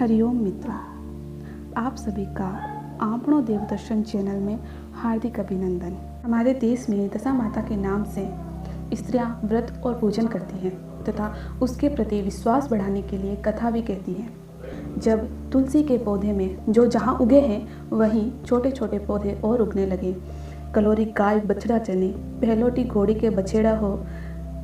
हरिओम मित्रों, आप सभी का आपनो देवदर्शन चैनल में हार्दिक अभिनंदन। हमारे देश में दशा माता के नाम से स्त्रियां व्रत और पूजन करती हैं तथा उसके प्रति विश्वास बढ़ाने के लिए कथा भी कहती हैं। जब तुलसी के पौधे में जो जहाँ उगे हैं वहीं छोटे छोटे पौधे और उगने लगे, कलोरी गाय बछड़ा जने, पहलोटी घोड़ी के बछेड़ा हो,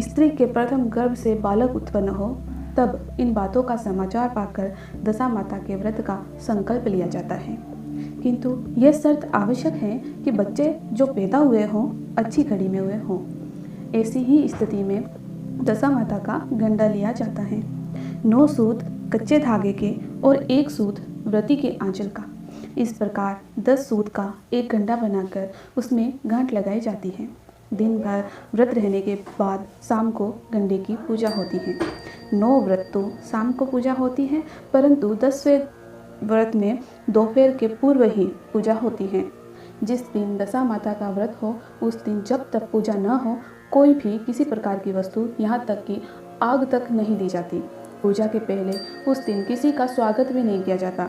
स्त्री के प्रथम गर्भ से बालक उत्पन्न हो, तब इन बातों का समाचार पाकर दशा माता के व्रत का संकल्प लिया जाता है। किंतु यह शर्त आवश्यक है कि बच्चे जो पैदा हुए हों अच्छी घड़ी में हुए हों। ऐसी ही स्थिति में दशा माता का गंडा लिया जाता है। 9 सूत कच्चे धागे के और 1 सूत व्रती के आंचल का। इस प्रकार 10 सूत का एक गंडा बनाकर उसमें गांठ लगाई जाती है। दिन भर व्रत रहने के बाद शाम को गंडे की पूजा होती है। 9 व्रत तो शाम को पूजा होती है, परंतु 10वें व्रत में दोपहर के पूर्व ही पूजा होती है। जिस दिन दशा माता का व्रत हो उस दिन जब तक पूजा न हो कोई भी किसी प्रकार की वस्तु, यहाँ तक कि आग तक नहीं दी जाती। पूजा के पहले उस दिन किसी का स्वागत भी नहीं किया जाता।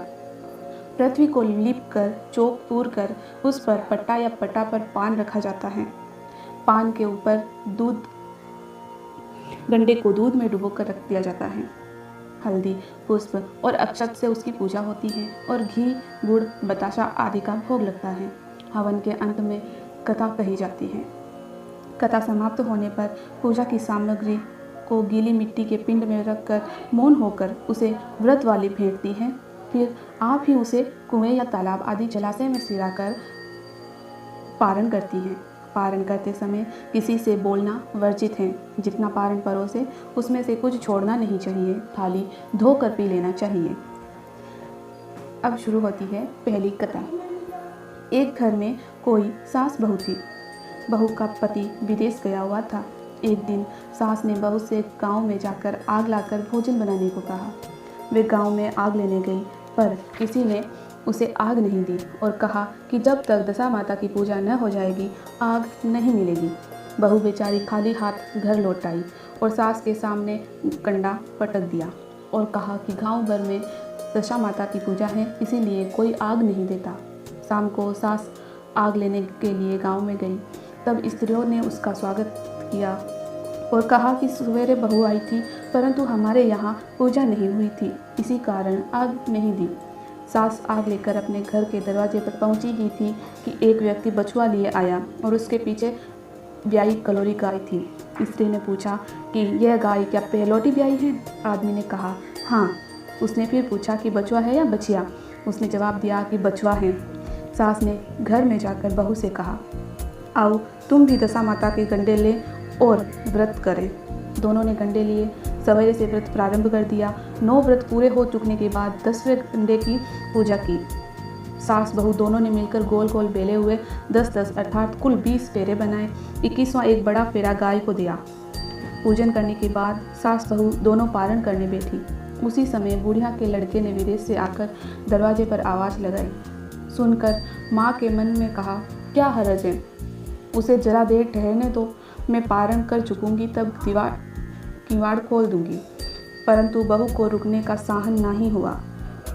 पृथ्वी को लीप कर चौक पूर कर उस पर पट्टा या पट्टा पर पान रखा जाता है। पान के ऊपर दूध, गंडे को दूध में डुबोकर रख दिया जाता है। हल्दी, पुष्प और अक्षत से उसकी पूजा होती है और घी, गुड़, बताशा आदि का भोग लगता है। हवन के अंत में कथा कही जाती है। कथा समाप्त होने पर पूजा की सामग्री को गीली मिट्टी के पिंड में रखकर मौन होकर उसे व्रत वाली फेंकती है। फिर आप ही उसे कुएं या तालाब आदि जलाशय में सिराकर पारण करती है। पारण करते समय किसी से बोलना वर्जित है। जितना पारण परोसे उसमें से कुछ छोड़ना नहीं चाहिए। थाली धोकर पी लेना चाहिए। अब शुरू होती है पहली कथा। एक घर में कोई सास बहू थी। बहू का पति विदेश गया हुआ था। एक दिन सास ने बहू से गांव में जाकर आग लाकर भोजन बनाने को कहा। वे गांव में आग लेने गई, पर किसी ने उसे आग नहीं दी और कहा कि जब तक दशा माता की पूजा न हो जाएगी आग नहीं मिलेगी। बहू बेचारी खाली हाथ घर लौट आई और सास के सामने कंडा पटक दिया और कहा कि गांव भर में दशा माता की पूजा है, इसीलिए कोई आग नहीं देता। शाम को सास आग लेने के लिए गांव में गई। तब स्त्रियों ने उसका स्वागत किया और कहा कि सवेरे बहू आई थी, परंतु हमारे यहाँ पूजा नहीं हुई थी, इसी कारण आग नहीं दी। सास आग लेकर अपने घर के दरवाजे पर पहुंची ही थी कि एक व्यक्ति बछुआ लिए आया और उसके पीछे ब्याई कलोरी गाय थी। स्त्री ने पूछा कि यह गाय क्या पहलौटी ब्याई है? आदमी ने कहा हाँ। उसने फिर पूछा कि बछुआ है या बछिया? उसने जवाब दिया कि बछुआ है। सास ने घर में जाकर बहू से कहा, आओ तुम भी दशा माता के गंडे ले और व्रत करें। दोनों ने गंडे लिए। सवेरे से व्रत प्रारंभ कर दिया। 9 व्रत पूरे हो चुकने के बाद 10वें गंडे की पूजा की। सास बहू दोनों ने मिलकर गोल गोल बेले हुए 10-10 अर्थात कुल 20 फेरे बनाए। 21वां एक बड़ा फेरा गाय को दिया। पूजन करने के बाद सास बहू दोनों पारण करने बैठी। उसी समय बुढ़िया के लड़के ने विदेश से आकर दरवाजे पर आवाज़ लगाई। सुनकर माँ के मन में कहा, क्या हरज है, उसे जरा देर ठहरने दो, मैं पारण कर चुकूंगी तब किवाड़ खोल दूंगी। परंतु बहू को रुकने का साहस नहीं हुआ।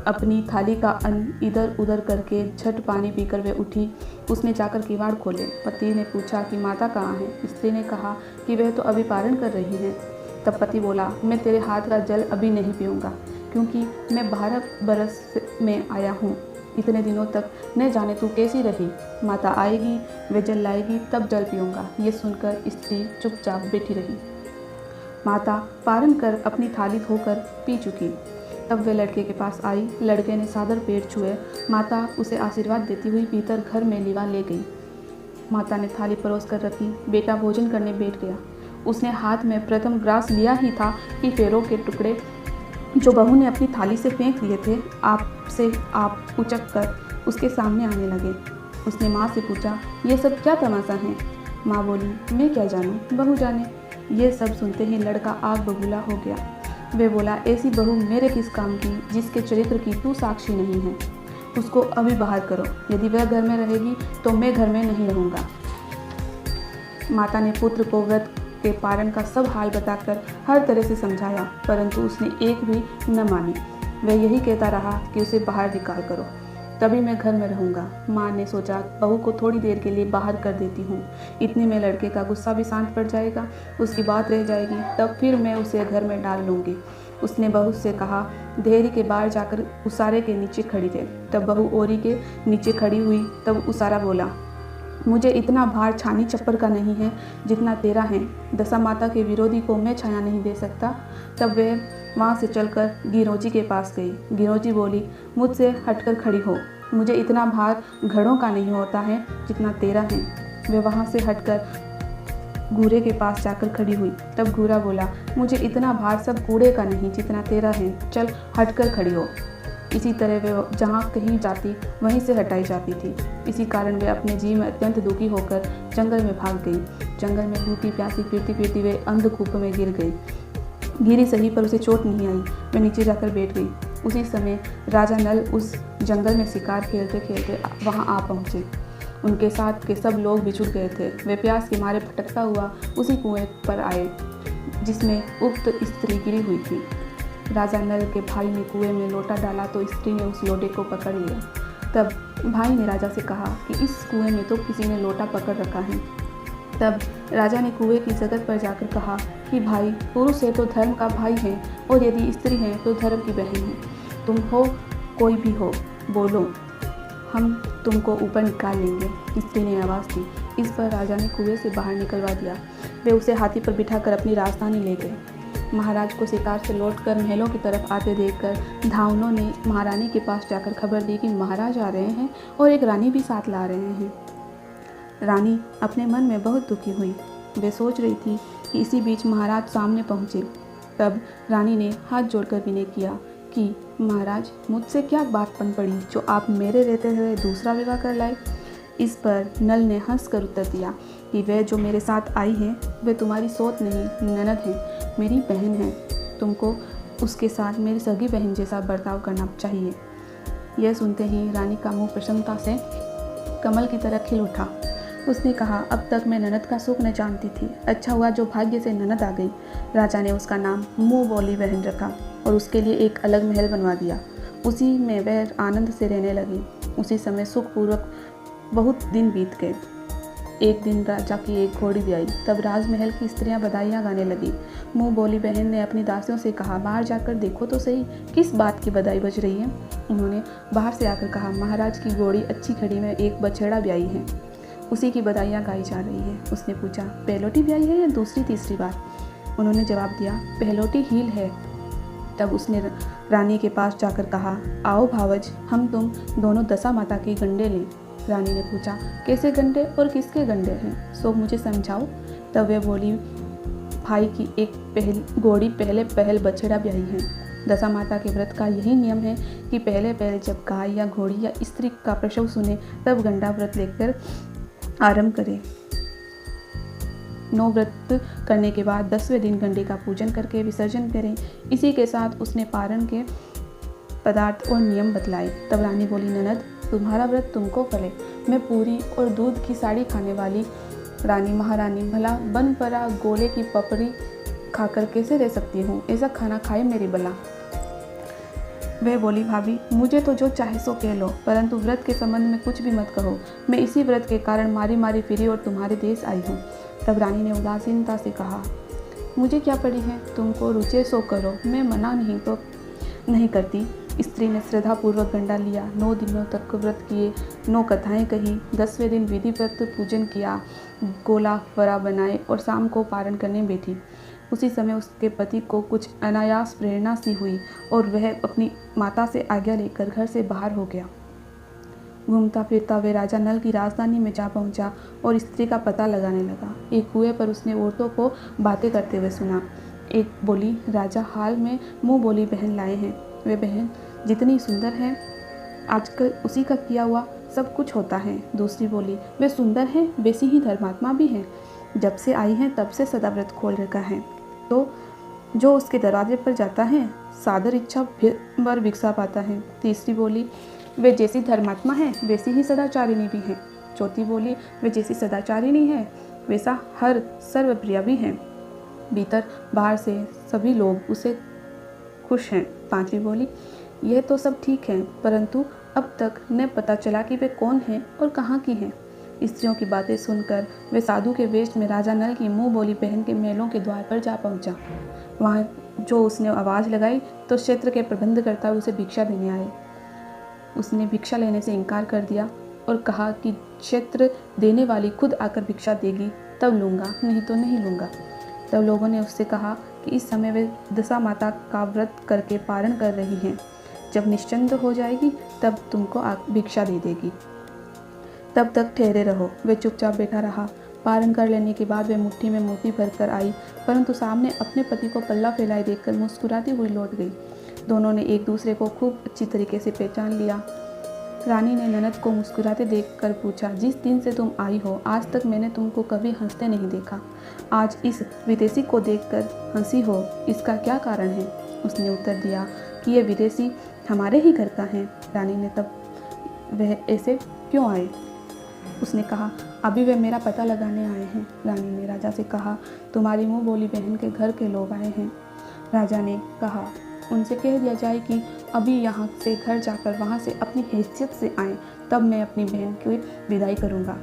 अपनी थाली का अन्न इधर उधर करके झट पानी पीकर वे उठी। उसने जाकर किवाड़ खोले। पति ने पूछा कि माता कहाँ है? स्त्री ने कहा कि वह तो अभी पारण कर रही है। तब पति बोला, मैं तेरे हाथ का जल अभी नहीं पीऊँगा, क्योंकि मैं 12 बरस में आया हूँ। इतने दिनों तक न जाने तू कैसी रही। माता आएगी, वे जल लाएगी, तब जल पीऊँगा। ये सुनकर स्त्री चुपचाप बैठी रही। माता पारण कर अपनी थाली धोकर पी चुकी। तब वे लड़के के पास आई। लड़के ने सादर पैर छुए। माता उसे आशीर्वाद देती हुई भीतर घर में लिवा ले गई। माता ने थाली परोस कर रखी। बेटा भोजन करने बैठ गया। उसने हाथ में प्रथम ग्रास लिया ही था कि फेरों के टुकड़े जो बहू ने अपनी थाली से फेंक दिए थे आप उचक कर उसके सामने आने लगे। उसने माँ से पूछा, ये सब क्या तमाशा है? माँ बोली, मैं क्या जानूँ, बहू जाने। ये सब सुनते ही लड़का आग बबूला हो गया। वे बोला, ऐसी बहू मेरे किस काम की जिसके चरित्र की तू साक्षी नहीं है। उसको अभी बाहर करो। यदि वह घर में रहेगी तो मैं घर में नहीं रहूँगा। माता ने पुत्र को व्रत के पारण का सब हाल बताकर हर तरह से समझाया, परंतु उसने एक भी न मानी। वह यही कहता रहा कि उसे बाहर निकाल करो, तभी मैं घर में रहूँगा। माँ ने सोचा बहू को थोड़ी देर के लिए बाहर कर देती हूँ, इतने में लड़के का गुस्सा भी शांत पड़ जाएगा, उसकी बात रह जाएगी, तब फिर मैं उसे घर में डाल लूँगी। उसने बहू से कहा। देहरी के बाहर जाकर उसारे के नीचे खड़ी थे। तब बहू ओरी के नीचे खड़ी हुई। तब उसारा बोला, मुझे इतना भार छानी चप्पर का नहीं है जितना तेरा है। दशा माता के विरोधी को मैं छाया नहीं दे सकता। तब वह वहाँ से चलकर गिरोजी के पास गई। गिरोजी बोली, मुझसे हटकर खड़ी हो, मुझे इतना भार घड़ों का नहीं होता है जितना तेरा है। वह वहाँ से हटकर घूरे के पास जाकर खड़ी हुई। तब घूरा बोला, मुझे इतना भार सब कूड़े का नहीं जितना तेरा है, चल हटकर खड़ी हो। इसी तरह वे जहाँ कहीं जाती वहीं से हटाई जाती थी। इसी कारण वे अपने जी में अत्यंत दुखी होकर जंगल में भाग गई। जंगल में भूखी प्यासी फिरती फिरती वे अंधकूप में गिर गई। गिरी सही पर उसे चोट नहीं आई। वे नीचे जाकर बैठ गई। उसी समय राजा नल उस जंगल में शिकार खेलते खेलते वहाँ आ पहुँचे। उनके साथ के सब लोग बिछुड़ गए थे। वे प्यास के मारे भटकता हुआ उसी कुएं पर आए जिसमें उक्त स्त्री गिरी हुई थी। राजा नल के भाई ने कुएं में लोटा डाला तो स्त्री ने उस लोटे को पकड़ लिया। तब भाई ने राजा से कहा कि इस कुएं में तो किसी ने लोटा पकड़ रखा है। तब राजा ने कुएं की जगत पर जाकर कहा कि भाई, पुरुष है तो धर्म का भाई है, और यदि स्त्री है तो धर्म की बहन है। तुम हो कोई भी हो, बोलो, हम तुमको ऊपर निकाल लेंगे। स्त्री ने आवाज़ दी। इस पर राजा ने कुएं से बाहर निकलवा दिया। वे उसे हाथी पर बिठाकर अपनी राजधानी ले गए। महाराज को शिकार से लौटकर महलों की तरफ आते देखकर धावनों ने महारानी के पास जाकर खबर दी कि महाराज आ रहे हैं और एक रानी भी साथ ला रहे हैं। रानी अपने मन में बहुत दुखी हुई। वे सोच रही थी कि इसी बीच महाराज सामने पहुँचे। तब रानी ने हाथ जोड़कर विनय किया कि महाराज, मुझसे क्या बात बन पड़ी जो आप मेरे रहते हुए दूसरा विवाह कर लाए। इस पर नल ने हंसकर उत्तर दिया कि वह जो मेरे साथ आई है वह तुम्हारी सौत नहीं, ननद है, मेरी बहन है। तुमको उसके साथ मेरी सगी बहन जैसा बर्ताव करना चाहिए। यह सुनते ही रानी का मुंह प्रसन्नता से कमल की तरह खिल उठा। उसने कहा, अब तक मैं ननद का सुख न जानती थी। अच्छा हुआ जो भाग्य से ननद आ गई। राजा ने उसका नाम मुँह बोली बहन रखा और उसके लिए एक अलग महल बनवा दिया। उसी में वह आनंद से रहने लगी। उसी समय सुखपूर्वक बहुत दिन बीत गए। एक दिन राजा की एक घोड़ी भी आई। तब राजमहल की स्त्रियां बधाइयाँ गाने लगी। मुँह बोली बहन ने अपनी दासियों से कहा, बाहर जाकर देखो तो सही किस बात की बधाई बज रही है। उन्होंने बाहर से आकर कहा, महाराज की घोड़ी अच्छी खड़ी में एक बछड़ा भी आई है, उसी की बधाइयाँ गाई जा रही है। उसने पूछा, पहलोटी भी आई है या दूसरी तीसरी बार? उन्होंने जवाब दिया, पहलोटी हील है। तब उसने रानी के पास जाकर कहा, आओ भावज, हम तुम दोनों दशा माता के गंडे लें। रानी ने पूछा, कैसे गंडे और किसके गंडे हैं, सो मुझे समझाओ। तब वे बोली, भाई की एक घोड़ी पहले पहल बछड़ा ब्याही है। दशा माता के व्रत का यही नियम है कि पहले पहले जब गाय या घोड़ी या स्त्री का प्रसव सुने तब गंडा व्रत लेकर आरंभ करें। 9 व्रत करने के बाद 10वें दिन गंडे का पूजन करके विसर्जन करें। इसी के साथ उसने पारण के पदार्थ और नियम बतलाए। तब रानी बोली, ननद, तुम्हारा व्रत तुमको फले। मैं पूरी और दूध की साड़ी खाने वाली रानी महारानी भला बन परा गोले की पपड़ी खाकर कैसे रह सकती हूँ? ऐसा खाना खाए मेरी बला। वह बोली, भाभी, मुझे तो जो चाहे सो कह लो, परंतु व्रत के संबंध में कुछ भी मत कहो। मैं इसी व्रत के कारण मारी मारी फिरी और तुम्हारे देश आई हूँ। तब रानी ने उदासीनता से कहा, मुझे क्या पड़ी है, तुमको रुचे सो करो, मैं मना नहीं करती। स्त्री ने श्रद्धापूर्वक गंडा लिया। 9 दिनों तक व्रत किए, 9 कथाएं कही। 10वें दिन विधिवत पूजन किया, गोला वरा बनाए और शाम को पारण करने बैठी। उसी समय उसके पति को कुछ अनायास प्रेरणा सी हुई और वह अपनी माता से आज्ञा लेकर घर से बाहर हो गया। घूमता फिरता वह राजा नल की राजधानी में जा पहुंचा और स्त्री का पता लगाने लगा। एक कुएं पर उसने औरतों को बातें करते हुए सुना। एक बोली, राजा हाल में मुँह बोली बहन लाए हैं। वे बहन जितनी सुंदर है, आजकल उसी का किया हुआ सब कुछ होता है। दूसरी बोली, वे सुंदर हैं, वैसी ही धर्मात्मा भी हैं। जब से आई हैं तब से सदा व्रत खोल रखा है, तो जो उसके दरवाजे पर जाता है सादर इच्छा भर भिक्षा पाता है। तीसरी बोली, वे जैसी धर्मात्मा है वैसी ही सदाचारिणी भी है। चौथी बोली, वे जैसी सदाचारिणी है वैसा हर सर्वप्रिय भी है। भीतर बाहर से सभी लोग उसे खुश हैं। पांचवी बोली, यह तो सब ठीक है, परंतु अब तक न पता चला कि वे कौन हैं और कहाँ की हैं। स्त्रियों की बातें सुनकर वे साधु के वेश में राजा नल की मुंह बोली बहन के महलों के द्वार पर जा पहुंचा। वहाँ जो उसने आवाज़ लगाई तो क्षेत्र के प्रबंधकर्ता उसे भिक्षा देने आए। उसने भिक्षा लेने से इनकार कर दिया और कहा कि क्षेत्र देने वाली खुद आकर भिक्षा देगी तब लूँगा, नहीं तो नहीं लूँगा। तब लोगों ने उससे कहा कि इस समय वे दशा माता का व्रत करके पारण कर रही हैं, जब निश्चिंत हो जाएगी तब तुमको भिक्षा दे देगी, तब तक ठहरे रहो। वे चुपचाप बैठा रहा। पारण कर लेने के बाद वे मुट्ठी में मोती भर कर आई, परंतु सामने अपने पति को पल्ला फैलाए देखकर मुस्कुराती हुई लौट गई। दोनों ने एक दूसरे को खूब अच्छी तरीके से पहचान लिया। रानी ने ननद को मुस्कुराते देखकर पूछा, जिस दिन से तुम आई हो आज तक मैंने तुमको कभी हंसते नहीं देखा। आज इस विदेशी को देखकर हंसी हो, इसका क्या कारण है? उसने उत्तर दिया कि ये विदेशी हमारे ही घर का है। रानी ने तब वह ऐसे क्यों आए? उसने कहा, अभी वे मेरा पता लगाने आए हैं। रानी ने राजा से कहा, तुम्हारी मुँह बोली बहन के घर के लोग आए हैं। राजा ने कहा, उनसे कह दिया जाए कि अभी यहाँ से घर जाकर वहाँ से अपनी हैसियत से आए, तब मैं अपनी बहन की विदाई करूँगा।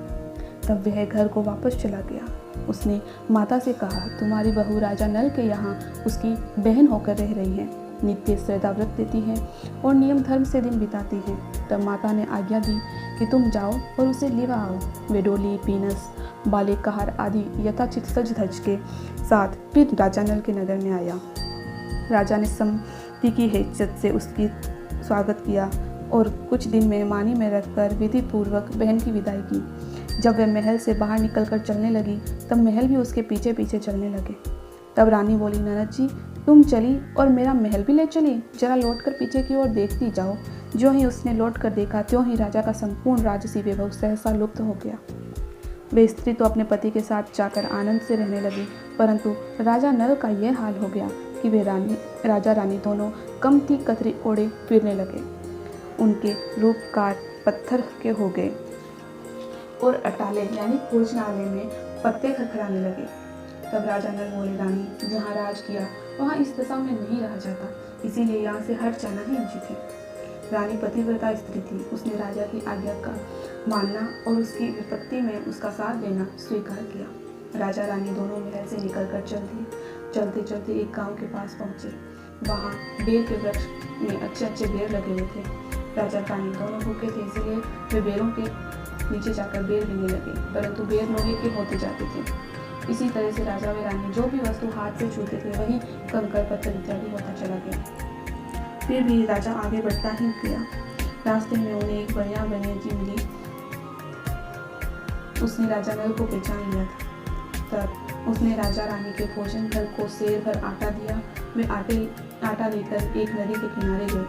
तब वह घर को वापस चला गया। उसने माता से कहा, तुम्हारी बहू राजा नल के यहाँ उसकी बहन होकर रह रही है, नित्य श्रद्धा व्रत देती है और नियम धर्म से दिन बिताती है। तब माता ने आज्ञा दी कि तुम जाओ और उसे ले आओ। वे डोली, पीनस, बाले, कहार आदि यथाचित सज धज के साथ फिर राजा नल के नगर में आया। राजा ने सम्मति की हैसियत से उसकी स्वागत किया और कुछ दिन मेहमानी में रखकर विधि पूर्वक बहन की विदाई की। जब वह महल से बाहर निकलकर चलने लगी तब महल भी उसके पीछे पीछे चलने लगे। तब रानी बोली, ननद जी तुम चली और मेरा महल भी ले चली, जरा लौटकर पीछे की ओर देखती जाओ। जो ही उसने लौट कर देखा त्यों ही राजा का संपूर्ण राजसी वैभव सहसा लुप्त हो गया। वे स्त्री तो अपने पति के साथ जाकर आनंद से रहने लगी, परंतु राजा नल का यह हाल हो गया कि वे राजा रानी दोनों कमती कतरी ओढ़े फिरने लगे। उनके रूपकार पत्थर के हो गए और अटाले यानी भोजनालय में पत्ते खड़खड़ाने लगे। तब राजा नल बोले, रानी जहाँ राज किया वहाँ इस दशा में नहीं रहा जाता, इसीलिए यहाँ से हट जाना ही उचित है। रानी पतिव्रता स्त्री थी। उसने राजा की आज्ञा का मानना और उसकी विपत्ति में उसका साथ देना स्वीकार किया। राजा रानी दोनों महल से निकलकर चलते चलते एक गांव के पास पहुंचे। वहां बेर के वृक्ष में अच्छे अच्छे बेर लगे हुए थे। राजा रानी दोनों भूखे थे, इसलिए वे बेरों के नीचे जाकर बेर लेने लगे, परंतु बेर लोहे के होते जाते थे। इसी तरह से राजा व रानी जो भी वस्तु हाथ से छूते थे वही कंकड़ पत्थर इत्यादि होता चला गया। फिर भी राजा आगे बढ़ता ही गया। रास्ते में उन्हें एक बढ़िया बनैजी मिली। उसने राजा नल को पहचान लिया था। तब उसने राजा रानी के भोजन घर को सेर भर आटा दिया। वे आटा लेकर एक नदी के किनारे गए।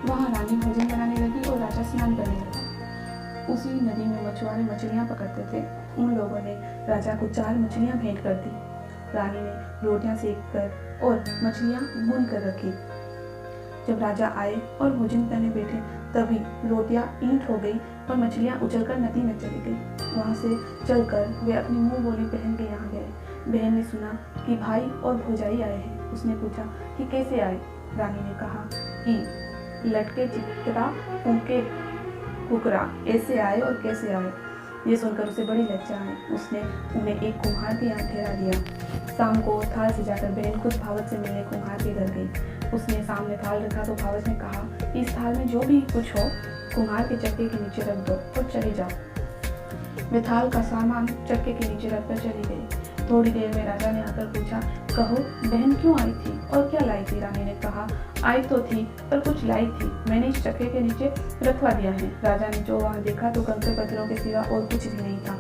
वहाँ रानी भोजन बनाने लगी और राजा स्नान करने लगा। उसी नदी में मछुआरे मछलियाँ पकड़ते थे। उन लोगों ने राजा को 4 मछलियाँ भेंट कर दी। रानी ने रोटियाँ सेक कर और मछलियाँ भून कर रखी। जब राजा आए और भोजन करने बैठे तभी रोटियां ईंट हो गई और मछलियां उछलकर नदी में चली गई। वहां से चलकर वे अपनी मुंह बोली बहन के यहाँ गए। बहन ने सुना कि भाई और भौजाई आए हैं। उसने पूछा कि कैसे आए। रानी ने कहा कि लटके चित्रा फूंके कुकरा ऐसे आए और कैसे आए। ये सुनकर उसे बड़ी लज्जा आई। उसने उन्हें एक कुम्हार के यहाँ ठहरा दिया। शाम को थाल से जाकर बहन खुद भावत से मिलने कुम्हार के घर गई। उसने सामने थाल रखा तो भावत ने कहा कि इस थाल में जो भी कुछ हो कुम्हार के चक्के के नीचे रख दो और चले जाओ। वे थाल का सामान चक्के के नीचे रखकर चली गई। थोड़ी देर में राजा ने आकर पूछा, कहो बहन क्यों आई थी और क्या लाई थी। रानी ने कहा, आई तो थी पर कुछ लाई थी, मैंने इस चक्के के नीचे रखवा दिया है। राजा ने जो वहाँ देखा तो कंकड़ पत्थरों के सिवा और कुछ भी नहीं था।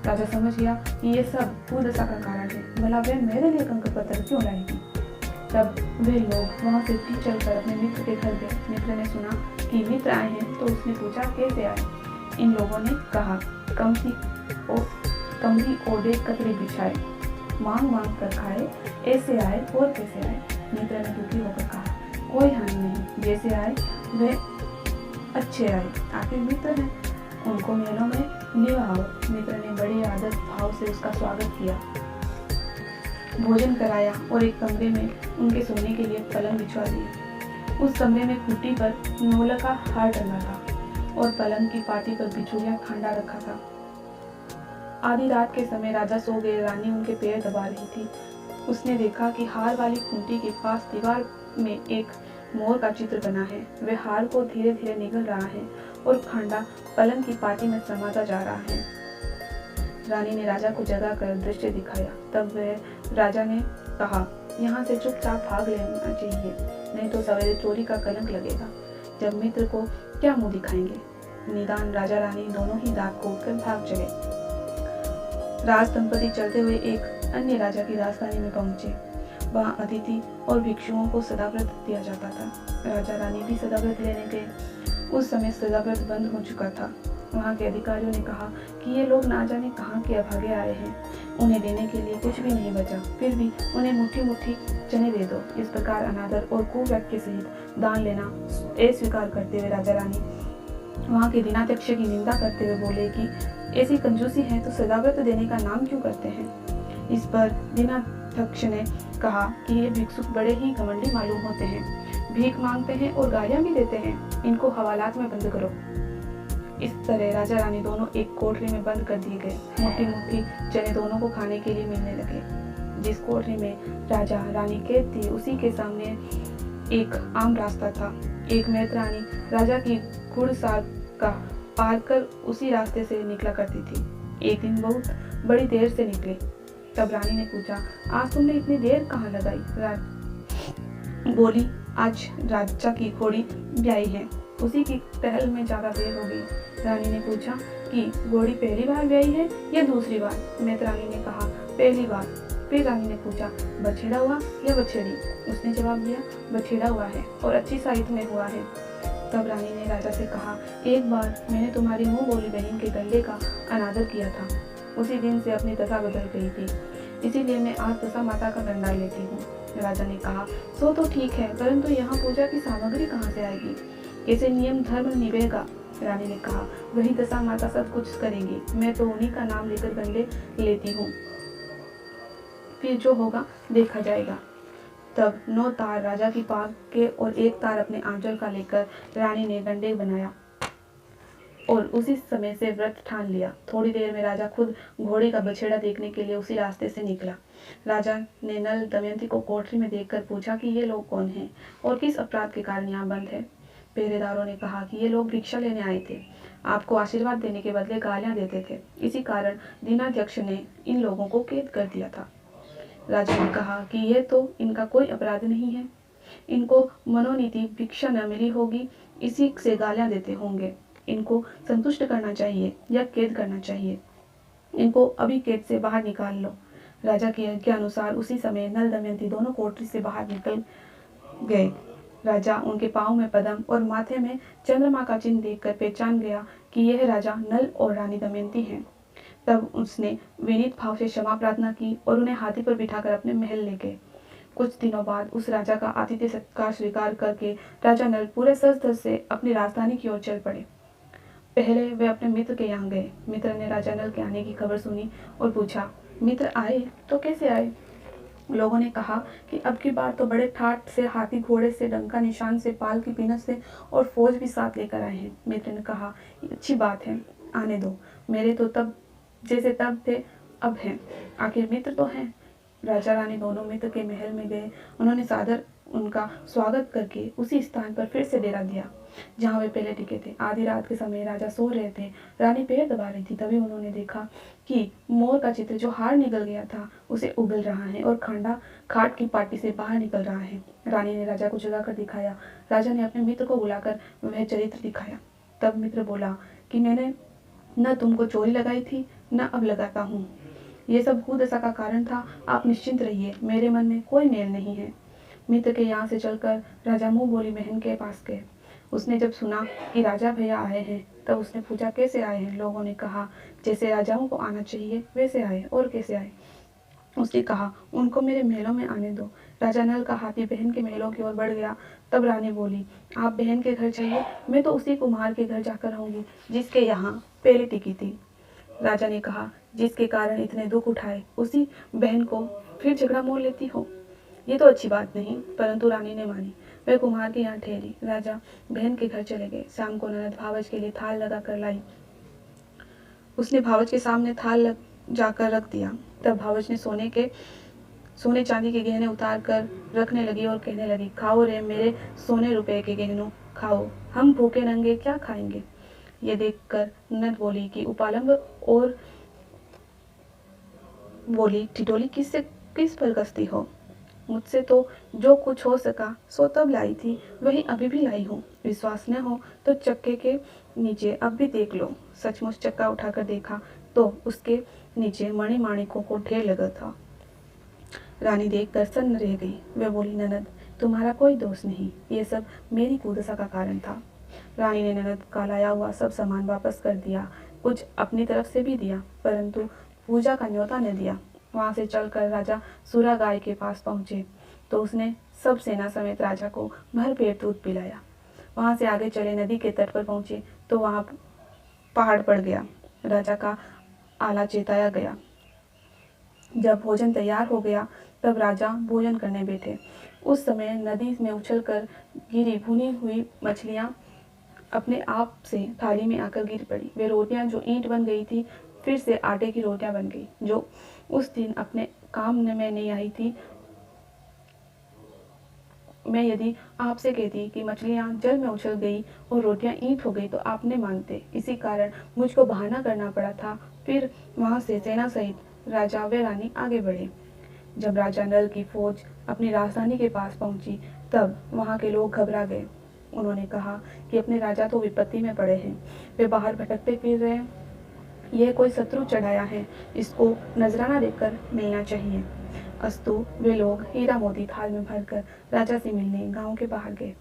राजा समझ गया कि ये सब कुदशा का कारण है, भला वे मेरे लिए कंकड़ पत्थर क्यों लाएगी। तब वे लोग वहाँ से फिर चलकर अपने मित्र के घर गए। मित्र ने सुना कि मित्र आए हैं तो उसने पूछा कैसे आए। इन लोगों ने कहा, कमरी ओढ़े कतरी बिछाए, मांग मांग कर खाए, ऐसे आए और कैसे आए। मित्र ने दुखी होकर कहा, कोई हानि नहीं, जैसे आए वे अच्छे आए, आखिर मित्र हैं, उनको महलों में ले आओ। मित्र ने बड़े आदर भाव से उसका स्वागत किया, भोजन कराया और एक कमरे में उनके सोने के लिए पलंग बिछवा दिए। उस कमरे में खूंटी पर नोलक का हार टंगा था और पलंग की पाटी पर बिछुड़िया खांडा रखा था। आधी रात के समय राजा सो गए। रानी उनके पैर दबा रही थी। उसने देखा कि हार वाली खूंटी के पास दीवार में एक मोर का चित्र बना है। वह हार को धीरे धीरे निगल रहा है और खांडा पलंग की पाटी में समाता जा रहा है। रानी ने राजा को जगा कर दृश्य दिखाया। तब वह राजा ने कहा, यहाँ से चुपचाप भाग लेना चाहिए, नहीं तो सवेरे चोरी का कलंक लगेगा। जब मित्र को क्या मुंह दिखाएंगे। निदान राजा रानी दोनों ही रात को उठकर भाग चले। राज दंपति चलते हुए एक अन्य राजा की राजधानी में पहुंचे। वहाँ अतिथि और भिक्षुओं को सदाव्रत दिया जाता था। राजा रानी भी सदाव्रत लेने गए। उस समय सदाव्रत बंद हो चुका था। वहाँ के अधिकारियों ने कहा कि ये लोग ना जाने कहाँ के अभागे आए हैं, उन्हें देने के लिए कुछ भी नहीं बचा, फिर भी उन्हें मुट्ठी मुट्ठी चने दे दो। इस प्रकार अनादर और कुव्यक्ति सहित दान लेना अस्वीकार करते हुए राजा रानी वहाँ के दिनाध्यक्ष की निंदा करते हुए बोले कि ऐसी कंजूसी है तो सदाव्रत देने का नाम क्यों करते हैं। इस पर दिनाध्यक्ष ने कहा कि ये भिक्षुक बड़े ही घमंडी मालूम होते हैं, भीख मांगते हैं और गालियां भी देते हैं, इनको हवालात में बंद करो। इस तरह राजा रानी दोनों एक कोठरी में बंद कर दिए गए। मुट्ठी मुट्ठी चने दोनों को खाने के लिए मिलने लगे। जिस कोठरी में राजा रानी कैद थी उसी के सामने एक आम रास्ता था। एक मैत्रानी राजा की घुड़साल का पार कर उसी रास्ते से निकला करती थी। एक दिन बहुत बड़ी देर से निकले। तब रानी ने पूछा, आज तुमने इतनी देर कहाँ लगाई। बोली, आज राजा की घोड़ी ब्याई है, उसी की टहल में ज्यादा देर हो गई। रानी ने पूछा कि घोड़ी पहली बार ब्याई है या दूसरी बार। मैत्रानी ने कहा, पहली बार। फिर रानी ने पूछा, बछेड़ा हुआ या बछेड़ी। उसने जवाब दिया, बछेड़ा हुआ है और अच्छी साइज में हुआ है। तब रानी ने राजा से कहा, एक बार मैंने तुम्हारी मुंह बोली बहन के गले का अनादर किया था, उसी दिन से अपनी दशा बदल गई थी, इसीलिए मैं आज दशा माता का दंडा लेती हूँ। राजा ने कहा, सो तो ठीक है, परंतु यहाँ पूजा की सामग्री कहाँ से आएगी, कैसे नियम धर्म निभेगा। रानी ने कहा, वही दशा माता सब कुछ करेंगी, मैं तो उन्हीं का नाम लेकर गंडे लेती हूँ, फिर जो होगा देखा जाएगा। तब 9 तार राजा की पाग के और 1 तार अपने आंचल का लेकर रानी ने गंडे बनाया और उसी समय से व्रत ठान लिया। थोड़ी देर में राजा खुद घोड़े का बछेड़ा देखने के लिए उसी रास्ते से निकला। राजा ने नल दमयंती को कोठरी में देखकर पूछा कि ये लोग कौन हैं और किस अपराध के कारण यहाँ बंद है। पहरेदारों ने कहा कि ये लोग भिक्षा लेने आए थे, आपको आशीर्वाद देने के बदले गालियां देते थे, इसी कारण दीनाध्यक्ष ने इन लोगों को कैद कर दिया था। राजा ने कहा कि यह तो इनका कोई अपराध नहीं है, इनको मनोनीति भिक्षा न मिली होगी, इसी से गालियां देते होंगे। इनको संतुष्ट करना चाहिए या कैद करना चाहिए, इनको अभी कैद से बाहर निकाल लो। राजा की आज्ञा अनुसार उसी समय नल दमयंती दोनों कोठरी से बाहर निकल गए। राजा उनके पाँव में पद्म और माथे में चंद्रमा का चिन्ह देखकर पहचान गया कि यह राजा नल और रानी दमयंती हैं। तब उसने विनीत भाव से क्षमा प्रार्थना की और उन्हें हाथी पर बिठाकर अपने महल ले गए। कुछ दिनों बाद उस राजा का आतिथ्य सत्कार स्वीकार करके राजा नल पूरे सज धज से अपनी राजधानी की ओर चल पड़े। पहले वे अपने मित्र के यहाँ गए। मित्र ने राजा नल के आने की खबर सुनी और पूछा, मित्र आए तो कैसे आए। लोगों ने कहा कि अब की बार तो बड़े ठाट से, हाथी घोड़े से, डंका निशान से, पाल की पीनस से और फौज भी साथ लेकर आए हैं। मित्र ने कहा, अच्छी बात है, आने दो, मेरे तो तब जैसे तब थे अब हैं, आखिर मित्र तो हैं। राजा रानी दोनों मित्र के महल में गए। उन्होंने सादर उनका स्वागत करके उसी स्थान पर फिर से डेरा दिया जहाँ वे पहले टिके थे। आधी रात के समय राजा सो रहे थे, रानी पैर दबा रही थी। तभी उन्होंने देखा कि मोर का चित्र जो हार निकल गया था उसे उगल रहा है और खांडा खाट की पाटी से बाहर निकल रहा है। रानी ने राजा को जगाकर दिखाया। राजा ने अपने मित्र को बुलाकर वह चरित्र दिखाया। तब मित्र बोला कि मैंने न तुमको चोरी लगाई थी न अब लगाता हूँ, ये सब भूदशा का कारण था, आप निश्चिंत रहिए, मेरे मन में कोई मेल नहीं है। मित्र के यहाँ से चलकर राजा मुँह बोली बहन के पास गए। उसने जब सुना कि राजा भैया आए हैं तब उसने पूछा, कैसे आए हैं। लोगों ने कहा, जैसे राजाओं को आना चाहिए वैसे आए। और कैसे आए। उसने कहा, उनको मेरे महलों में आने दो। राजा नल का हाथी बहन के महलों की ओर बढ़ गया। तब रानी बोली, आप बहन के घर जाइए, मैं तो उसी कुम्हार के घर जाकर रहूंगी जिसके यहाँ पहले टिकी थी। राजा ने कहा, जिसके कारण इतने दुख उठाए उसी बहन को फिर झगड़ा मोल लेती हो, ये तो अच्छी बात नहीं। परंतु रानी ने मानी। वे कुम्हार के यहाँ ठहरी। राजा बहन के घर चले गए। शाम को ननद भावज के लिए थाल लगा कर लाई। उसने भावज के सामने थाल जाकर रख दिया। तब भावज ने सोने चांदी के गहने उतार कर रखने लगी और कहने लगी, खाओ रे मेरे सोने रुपए के गहनों, खाओ, हम भूखे नंगे क्या खाएंगे। ये देखकर ननद बोली कि उपालंब और बोली, ठिठोली किस पर कसती हो। मुझसे तो जो कुछ हो सका सो तब लाई थी, वही अभी भी लाई हूँ। विश्वास न हो तो चक्के के नीचे अब भी देख लो। सचमुच चक्का उठाकर देखा तो उसके नीचे मणि माणिकों को ढेर लगा था। रानी देखकर सन्न रह गई। वह बोली, ननद तुम्हारा कोई दोष नहीं, ये सब मेरी कुदशा का कारण था। रानी ने ननद का लाया हुआ सब सामान वापस कर दिया, कुछ अपनी तरफ से भी दिया, परंतु पूजा का न्योता न दिया। वहां से चलकर राजा सूरा गाय के पास पहुंचे तो उसने सब सेना समेत राजा को भर पेट दूध पिलाया। वहां से आगे चले नदी के तट पर पहुंचे तो वहां पहाड़ पड़ गया। राजा का आला चेताया गया। जब भोजन तैयार हो गया तब राजा भोजन करने बैठे। उस समय नदी में उछलकर गिरी भुनी हुई मछलियां अपने आप से थाली में आकर गिर पड़ी। वे रोटियां जो ईंट बन गई थी फिर से आटे की रोटियां बन गई। जो उस दिन अपने काम में नहीं आई थी, मैं यदि आपसे कहती कि मछलियां जल में उछल गई और रोटियां ईंट हो गई तो आप नहीं मानते। इसी कारण मुझको बहाना करना पड़ा था। फिर वहां से सेना सहित राजा व रानी आगे बढ़े। जब राजा नल की फौज अपनी राजधानी के पास पहुंची तब वहां के लोग घबरा गए। उन्होंने कहा कि अपने राजा तो विपत्ति में पड़े हैं, वे बाहर भटकते फिर रहे हैं। यह कोई शत्रु चढ़ाया है, इसको नजराना देकर मिलना चाहिए। अस्तु वे लोग हीरा मोती थाल में भरकर राजा से मिलने गांव के बाहर गए।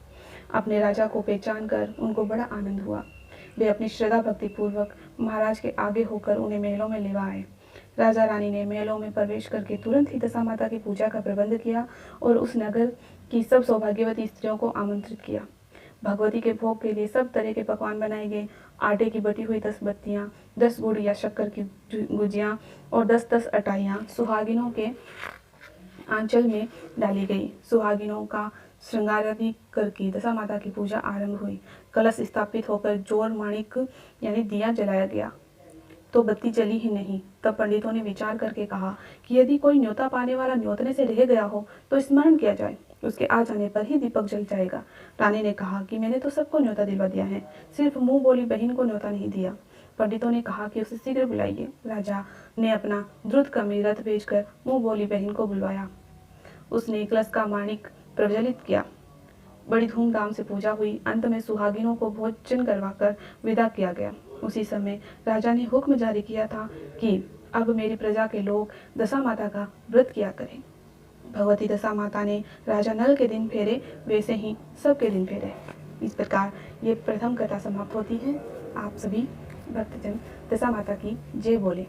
अपने राजा को पहचान कर उनको बड़ा आनंद हुआ। वे अपनी श्रद्धा भक्ति पूर्वक महाराज के आगे होकर उन्हें महलों में ले आए। राजा रानी ने महलों में प्रवेश करके तुरंत ही दशा माता की पूजा का प्रबंध किया और उस नगर की सब सौभाग्यवती स्त्रियों को आमंत्रित किया। भगवती के भोग के लिए सब तरह के पकवान बनाए गए। आटे की बटी हुई 10 बत्तियां, 10 गुड़ या शक्कर की गुजियां और 10-10 अटाइयां सुहागिनों के आंचल में डाली गई। सुहागिनों का श्रृंगार आदि करके दशा माता की पूजा आरंभ हुई। कलश स्थापित होकर जोर माणिक यानी दिया जलाया गया तो बत्ती जली ही नहीं। तब पंडितों ने विचार करके कहा कि यदि कोई न्योता पाने वाला न्योतने से रह गया हो तो स्मरण किया जाए, उसके आ जाने पर ही दीपक जल जाएगा। रानी ने कहा कि मैंने तो सबको न्योता दिलवा दिया है, सिर्फ मुंह बोली बहन को न्योता नहीं दिया। पंडितों ने कहा कि उसे शीघ्र बुलाइए। राजा ने अपना द्रुतगामी रथ भेजकर मुंह बोली बहन को बुलवाया। उसने कलश का माणिक प्रज्वलित किया। बड़ी धूमधाम से पूजा हुई। अंत में सुहागिनों को भोजन करवाकर विदा किया गया। उसी समय राजा ने हुक्म जारी किया था कि अब मेरी प्रजा के लोग दशा माता का व्रत किया करें। भगवती दशा माता ने राजा नल के दिन फेरे, वैसे ही सबके दिन फेरे। इस प्रकार ये प्रथम कथा समाप्त होती है। आप सभी भक्तजन दशा माता की जय बोले।